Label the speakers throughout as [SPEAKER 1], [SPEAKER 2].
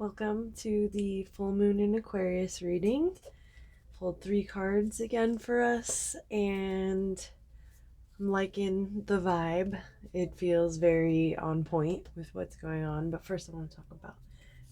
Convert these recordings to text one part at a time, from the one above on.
[SPEAKER 1] Welcome to the full moon in Aquarius reading. Pulled 3 cards again for us, and I'm liking the vibe. It feels very on point with what's going on. But first I want to talk about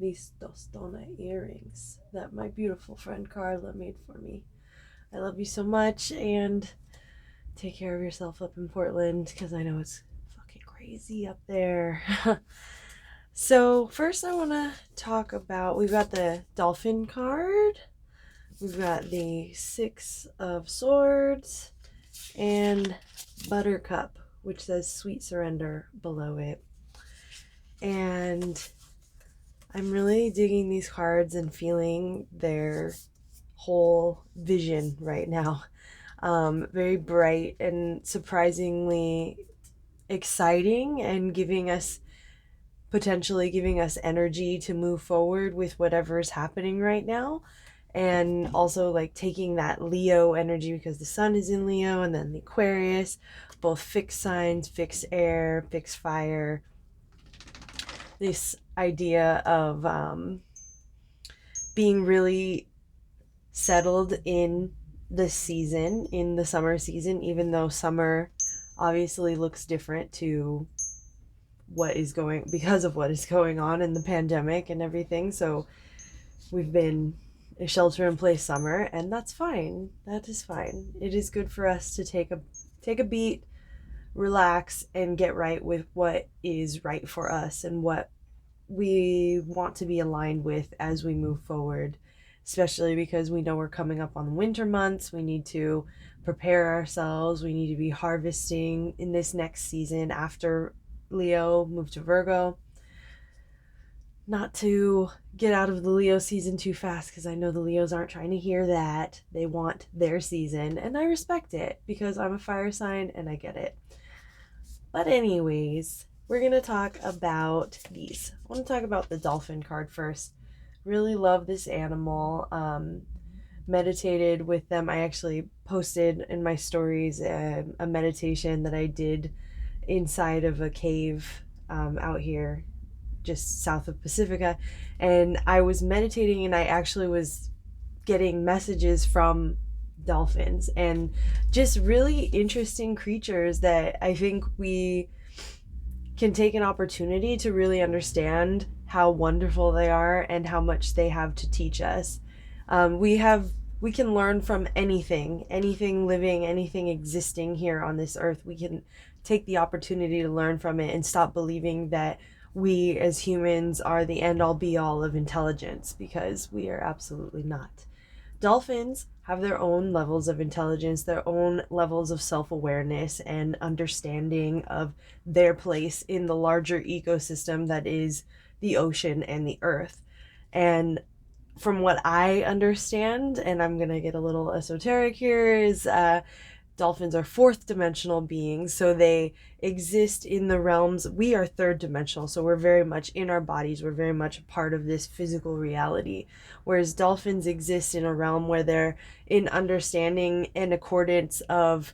[SPEAKER 1] these tostona earrings that my beautiful friend Carla made for me. I love you so much, and take care of yourself up in Portland because I know it's fucking crazy up there. So first I want to talk about, we've got the Dolphin card, we've got the 6 of Swords, and Buttercup, which says Sweet Surrender below it. And I'm really digging these cards and feeling their whole vision right now. Very bright and surprisingly exciting, and potentially giving us energy to move forward with whatever is happening right now. And also like taking that Leo energy, because the sun is in Leo, and then the Aquarius, both fixed signs, fixed air, fixed fire. This idea of being really settled in the season, in the summer season, even though summer obviously looks different to because of what is going on in the pandemic and everything. So we've been a shelter in place summer, and that's fine. That is fine. It is good for us to take a beat, relax, and get right with what is right for us and what we want to be aligned with as we move forward, especially because we know we're coming up on the winter months. We need to prepare ourselves. We need to be harvesting in this next season after Leo moved to Virgo. Not to get out of the Leo season too fast, because I know the Leos aren't trying to hear that. They want their season, and I respect it because I'm a fire sign and I get it. But anyways, we're going to talk about these. I want to talk about the Dolphin card first. Really love this animal. Meditated with them. I actually posted in my stories a meditation that I did inside of a cave out here just south of Pacifica, and I was meditating, and I actually was getting messages from dolphins, and just really interesting creatures that I think we can take an opportunity to really understand how wonderful they are and how much they have to teach us. We can learn from anything living, anything existing here on this earth. We can take the opportunity to learn from it and stop believing that we as humans are the end all be all of intelligence, because we are absolutely not. Dolphins have their own levels of intelligence, their own levels of self-awareness and understanding of their place in the larger ecosystem that is the ocean and the earth. And from what I understand, and I'm going to get a little esoteric here, is dolphins are 4th dimensional beings, so they exist in the realms. We are 3rd dimensional, so we're very much in our bodies. We're very much a part of this physical reality, whereas dolphins exist in a realm where they're in understanding and accordance of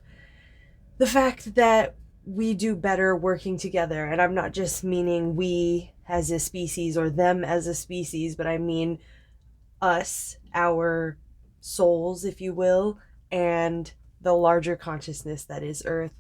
[SPEAKER 1] the fact that we do better working together. And I'm not just meaning we as a species or them as a species, but I mean us, our souls, if you will, and the larger consciousness that is Earth.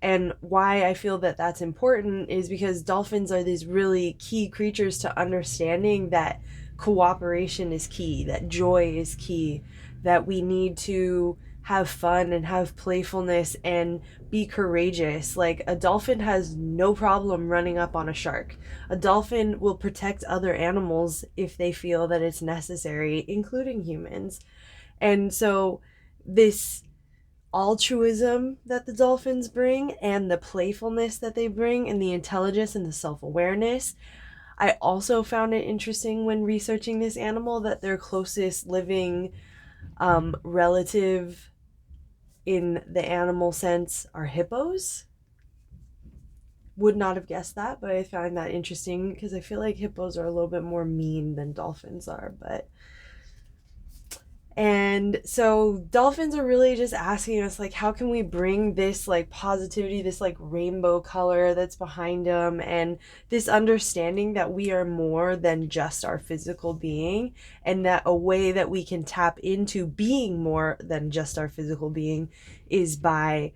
[SPEAKER 1] And why I feel that that's important is because dolphins are these really key creatures to understanding that cooperation is key, that joy is key, that we need to have fun and have playfulness and be courageous. Like, a dolphin has no problem running up on a shark. A dolphin will protect other animals if they feel that it's necessary, including humans. And so this altruism that the dolphins bring, and the playfulness that they bring, and the intelligence and the self-awareness, I also found it interesting when researching this animal that their closest living relative in the animal sense are hippos. Would not have guessed that, but I find that interesting because I feel like hippos are a little bit more mean than dolphins are. But And so dolphins are really just asking us, like, how can we bring this like positivity, this like rainbow color that's behind them, and this understanding that we are more than just our physical being, and that a way that we can tap into being more than just our physical being is by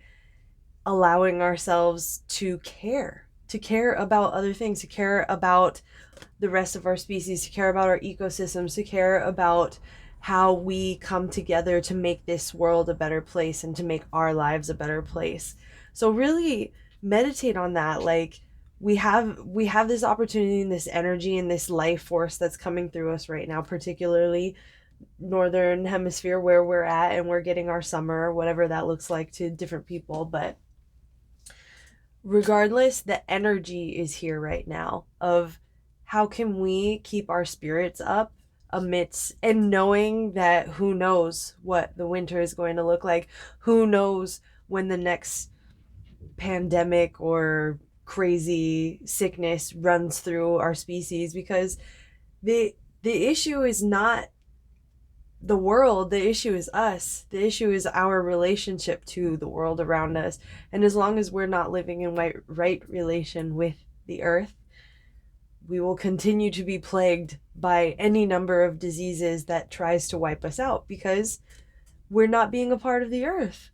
[SPEAKER 1] allowing ourselves to care about other things, to care about the rest of our species, to care about our ecosystems, to care about how we come together to make this world a better place and to make our lives a better place. So really meditate on that. Like, we have this opportunity and this energy and this life force that's coming through us right now, particularly northern hemisphere where we're at, and we're getting our summer, whatever that looks like to different people. But regardless, the energy is here right now of how can we keep our spirits up amidst, and knowing that who knows what the winter is going to look like, who knows when the next pandemic or crazy sickness runs through our species, because the issue is not the world, the issue is us. The issue is our relationship to the world around us. And as long as we're not living in right relation with the earth, we will continue to be plagued by any number of diseases that tries to wipe us out, because we're not being a part of the earth.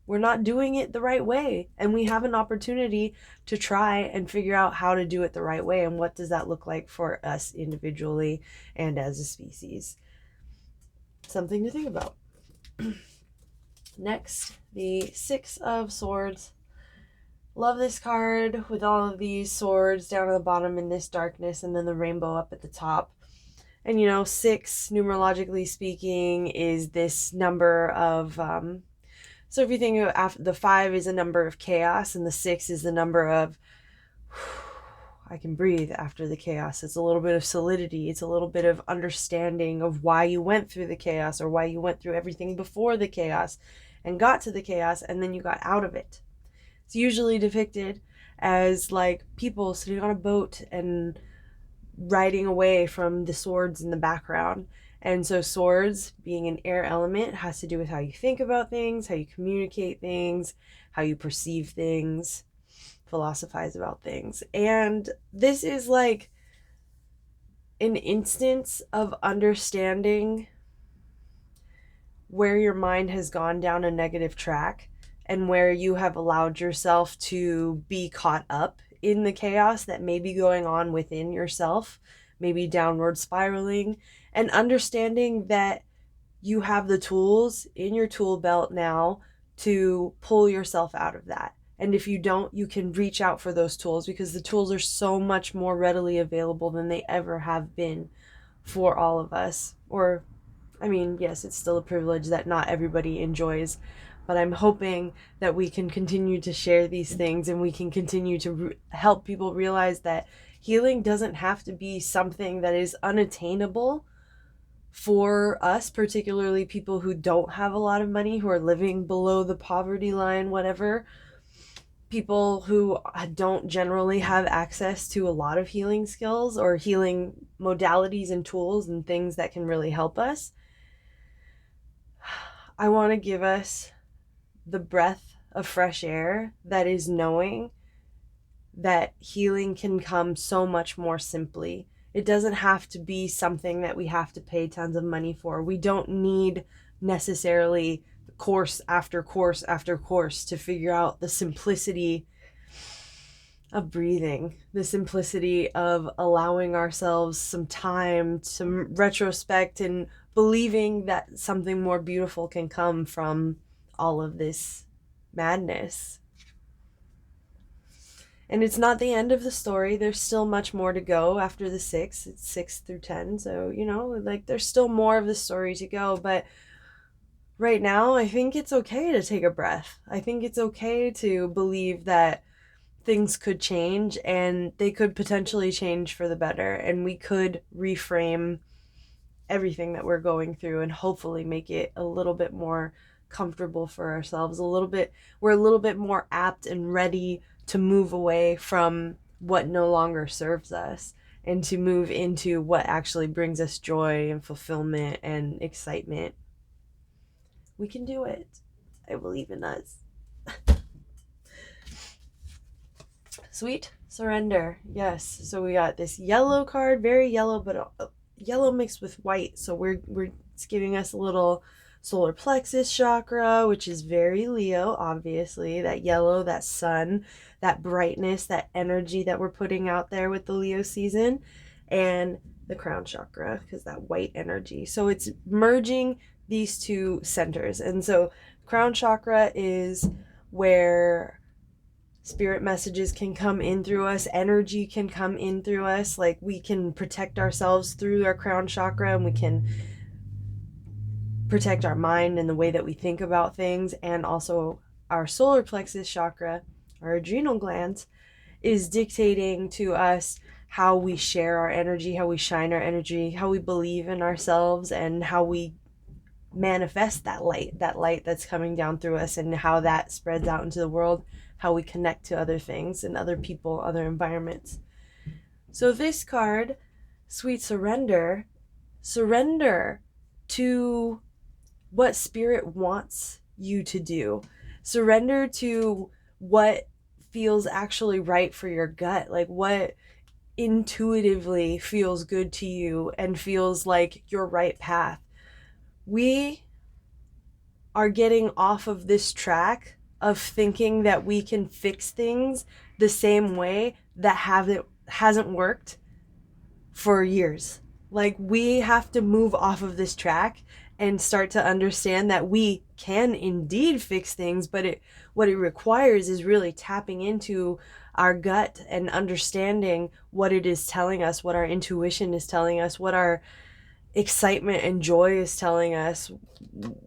[SPEAKER 1] We're not doing it the right way. And we have an opportunity to try and figure out how to do it the right way. And what does that look like for us individually and as a species? Something to think about. Next, the Six of Swords. Love this card with all of these swords down at the bottom in this darkness, and then the rainbow up at the top. And you know, 6, numerologically speaking, is this number of so if you think of the 5 is a number of chaos, and the 6 is the number of I can breathe after the chaos. It's a little bit of solidity. It's a little bit of understanding of why you went through the chaos, or why you went through everything before the chaos and got to the chaos, and then you got out of it. It's usually depicted as like people sitting on a boat and riding away from the swords in the background. And so swords, being an air element, has to do with how you think about things, how you communicate things, how you perceive things, philosophize about things. And this is like an instance of understanding where your mind has gone down a negative track, and where you have allowed yourself to be caught up in the chaos that may be going on within yourself, maybe downward spiraling, and understanding that you have the tools in your tool belt now to pull yourself out of that. And if you don't, you can reach out for those tools, because the tools are so much more readily available than they ever have been for all of us. Or, I mean, yes, it's still a privilege that not everybody enjoys, but I'm hoping that we can continue to share these things, and we can continue to help people realize that healing doesn't have to be something that is unattainable for us, particularly people who don't have a lot of money, who are living below the poverty line, whatever. People who don't generally have access to a lot of healing skills or healing modalities and tools and things that can really help us. I want to give us the breath of fresh air that is knowing that healing can come so much more simply. It doesn't have to be something that we have to pay tons of money for. We don't need necessarily course after course after course to figure out the simplicity of breathing, the simplicity of allowing ourselves some time to retrospect and believing that something more beautiful can come from all of this madness. And it's not the end of the story. There's still much more to go after the 6. It's 6 through 10. So, you know, like there's still more of the story to go. But right now, I think it's okay to take a breath. I think it's okay to believe that things could change, and they could potentially change for the better. And we could reframe everything that we're going through and hopefully make it a little bit more comfortable for ourselves. We're a little bit more apt and ready to move away from what no longer serves us, and to move into what actually brings us joy and fulfillment and excitement. We can do it. I believe in us. Sweet surrender. Yes. So we got this yellow card, very yellow, but yellow mixed with white. So it's giving us a little solar plexus chakra, which is very Leo, obviously. That yellow, that sun, that brightness, that energy that we're putting out there with the Leo season, and the crown chakra, because that white energy. So it's merging these two centers. And so crown chakra is where spirit messages can come in through us, energy can come in through us, like we can protect ourselves through our crown chakra, and we can protect our mind and the way that we think about things. And also our solar plexus chakra, our adrenal glands, is dictating to us how we share our energy, how we shine our energy, how we believe in ourselves, and how we manifest that light that's coming down through us, and how that spreads out into the world, how we connect to other things and other people, other environments. So this card, Sweet Surrender, surrender to what spirit wants you to do. Surrender to what feels actually right for your gut, like what intuitively feels good to you and feels like your right path. We are getting off of this track of thinking that we can fix things the same way that hasn't worked for years. Like, we have to move off of this track and start to understand that we can indeed fix things, but what it requires is really tapping into our gut and understanding what it is telling us, what our intuition is telling us, what our excitement and joy is telling us.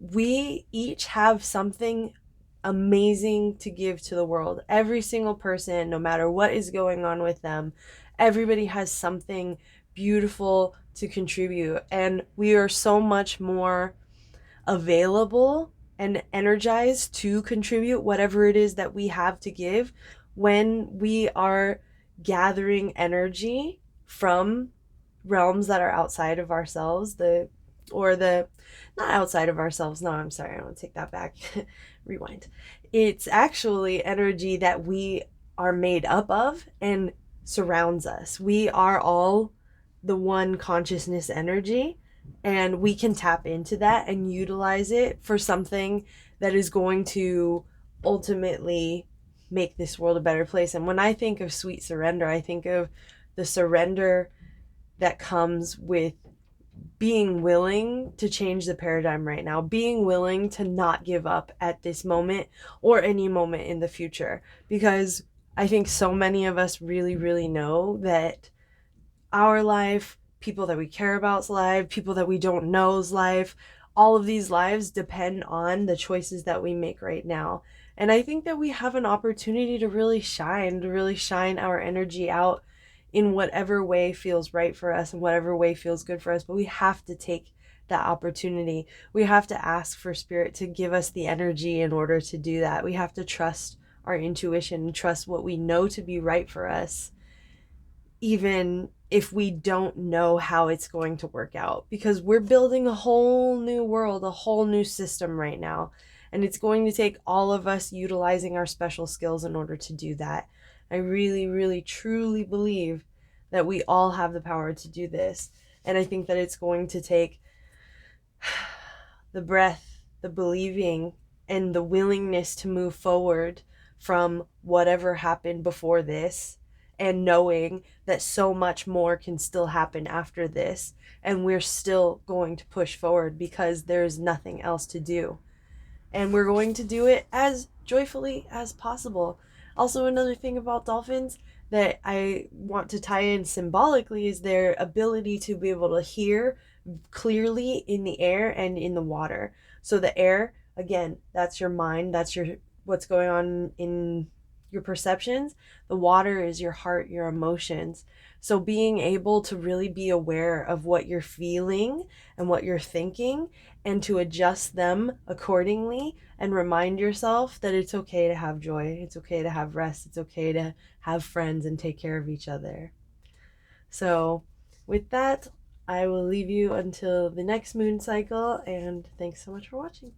[SPEAKER 1] We each have something amazing to give to the world. Every single person, no matter what is going on with them, everybody has something beautiful to contribute. And we are so much more available and energized to contribute whatever it is that we have to give when we are gathering energy from realms that are outside of ourselves, not outside of ourselves. No, I'm sorry, I want to take that back. Rewind. It's actually energy that we are made up of and surrounds us. We are all the one consciousness energy, and we can tap into that and utilize it for something that is going to ultimately make this world a better place. And when I think of sweet surrender, I think of the surrender that comes with being willing to change the paradigm right now, being willing to not give up at this moment or any moment in the future. Because I think so many of us really, really know that our life, people that we care about's life, people that we don't know's life, all of these lives depend on the choices that we make right now. And I think that we have an opportunity to really shine our energy out in whatever way feels right for us and whatever way feels good for us. But we have to take that opportunity. We have to ask for spirit to give us the energy in order to do that. We have to trust our intuition and trust what we know to be right for us, even if we don't know how it's going to work out, because we're building a whole new world, a whole new system right now. And it's going to take all of us utilizing our special skills in order to do that. I really, really, truly believe that we all have the power to do this. And I think that it's going to take the breath, the believing, and the willingness to move forward from whatever happened before this, and knowing that so much more can still happen after this, and we're still going to push forward because there's nothing else to do. And we're going to do it as joyfully as possible. Also, another thing about dolphins that I want to tie in symbolically is their ability to be able to hear clearly in the air and in the water. So the air, again, that's your mind, that's your what's going on in your perceptions. The water is your heart, your emotions. So being able to really be aware of what you're feeling and what you're thinking, and to adjust them accordingly, and remind yourself that it's okay to have joy, it's okay to have rest, it's okay to have friends and take care of each other. So with that, I will leave you until the next moon cycle, and thanks so much for watching.